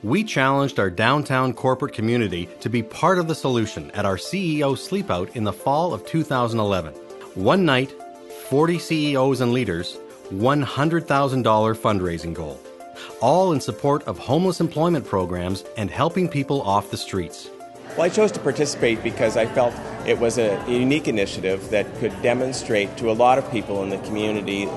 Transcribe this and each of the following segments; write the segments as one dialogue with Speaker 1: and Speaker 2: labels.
Speaker 1: We challenged our downtown corporate community to be part of the solution at our CEO Sleepout in the fall of 2011. One night, 40 CEOs and leaders, $100,000 fundraising goal, all in support of homeless employment programs and helping people off the streets.
Speaker 2: Well, I chose to participate because I felt it was a unique initiative that could demonstrate to a lot of people in the community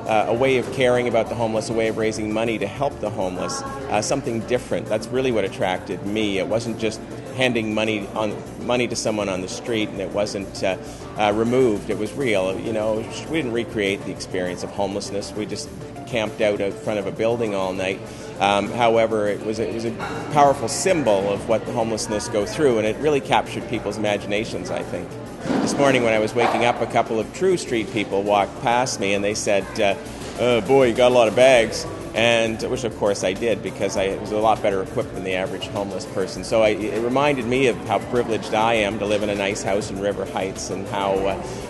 Speaker 2: a way of caring about the homeless, a way of raising money to help the homeless, something different. That's really what attracted me. It wasn't just handing money to someone on the street, and it wasn't removed. It was real. You know, we didn't recreate the experience of homelessness. We just camped out front of a building all night. However, it was a powerful symbol of what the homelessness go through, and it really captured people's imaginations, I think. This morning when I was waking up, a couple of True Street people walked past me and they said, oh boy, you got a lot of bags. And which of course I did, because I was a lot better equipped than the average homeless person. So it reminded me of how privileged I am to live in a nice house in River Heights, and how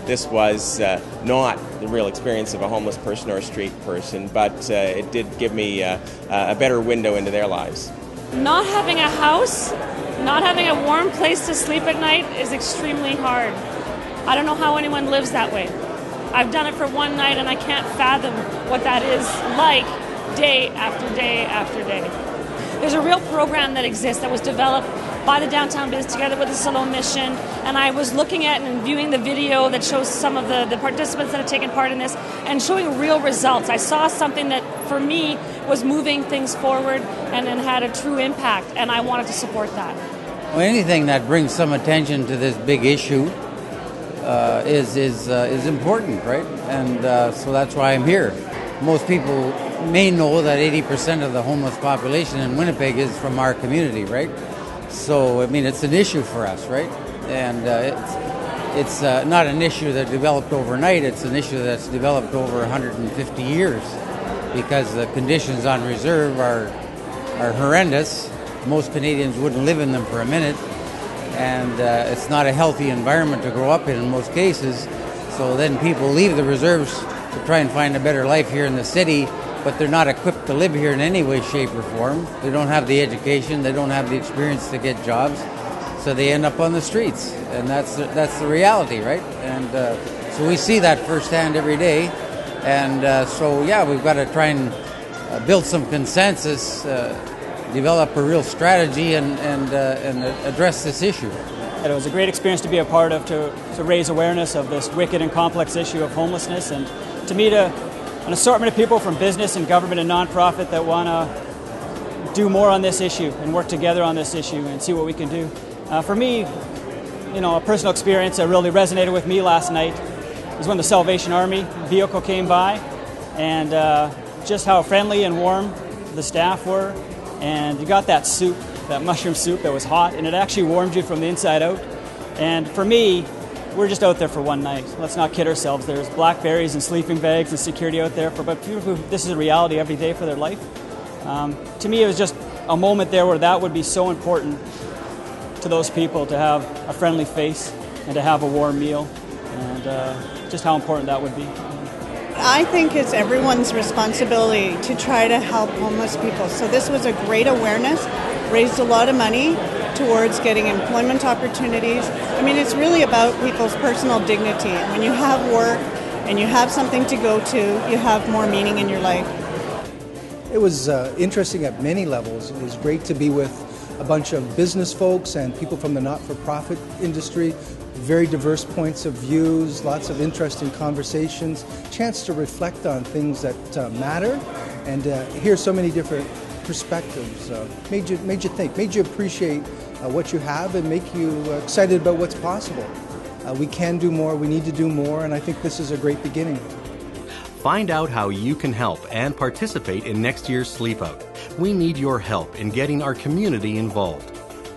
Speaker 2: this was not the real experience of a homeless person or a street person, but it did give me a better window into their lives.
Speaker 3: Not having a house, not having a warm place to sleep at night is extremely hard. I don't know how anyone lives that way. I've done it for one night and I can't fathom what that is like day after day after day. There's a real program that exists that was developed by the Downtown BIZ together with the Solo Mission, and I was looking at and viewing the video that shows some of the participants that have taken part in this and showing real results. I saw something that for me was moving things forward and had a true impact, and I wanted to support that.
Speaker 4: Well, anything that brings some attention to this big issue is important, right? And so that's why I'm here. Most people may know that 80% of the homeless population in Winnipeg is from our community, right? So, I mean, it's an issue for us, right? And it's not an issue that developed overnight. It's an issue that's developed over 150 years, because the conditions on reserve are horrendous. Most Canadians wouldn't live in them for a minute, and it's not a healthy environment to grow up in most cases. So then people leave the reserves to try and find a better life here in the city, but they're not equipped to live here in any way, shape, or form. They don't have the education, they don't have the experience to get jobs, so they end up on the streets, and that's the reality, right? And so we see that firsthand every day, and so yeah, we've got to try and build some consensus, develop a real strategy, and address this issue.
Speaker 5: It was a great experience to be a part of, to raise awareness of this wicked and complex issue of homelessness, and to meet an assortment of people from business and government and nonprofit that want to do more on this issue and work together on this issue and see what we can do. For me, you know, a personal experience that really resonated with me last night was when the Salvation Army vehicle came by, and just how friendly and warm the staff were. And you got that soup, that mushroom soup that was hot, and it actually warmed you from the inside out. And for me, we're just out there for one night. Let's not kid ourselves. There's blackberries and sleeping bags and security out there but people who this is a reality every day for their life. To me, it was just a moment there where that would be so important to those people, to have a friendly face and to have a warm meal, and just how important that would be.
Speaker 6: I think it's everyone's responsibility to try to help homeless people. So this was a great awareness, raised a lot of money towards getting employment opportunities. I mean, it's really about people's personal dignity. When you have work and you have something to go to, you have more meaning in your life.
Speaker 7: It was interesting at many levels. It was great to be with a bunch of business folks and people from the not-for-profit industry. Very diverse points of views, lots of interesting conversations, chance to reflect on things that matter, and hear so many different perspectives. Made you think, made you appreciate what you have, and make you excited about what's possible. We can do more, we need to do more, and I think this is a great beginning.
Speaker 1: Find out how you can help and participate in next year's Sleepout. We need your help in getting our community involved.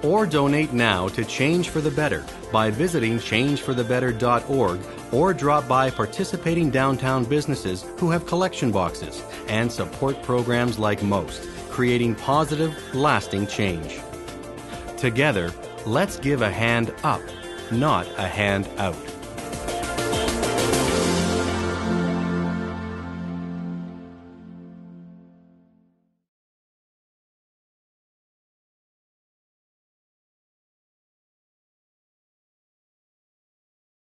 Speaker 1: Or donate now to Change for the Better by visiting changeforthebetter.org, or drop by participating downtown businesses who have collection boxes, and support programs like MOST, creating positive, lasting change. Together, let's give a hand up, not a hand out.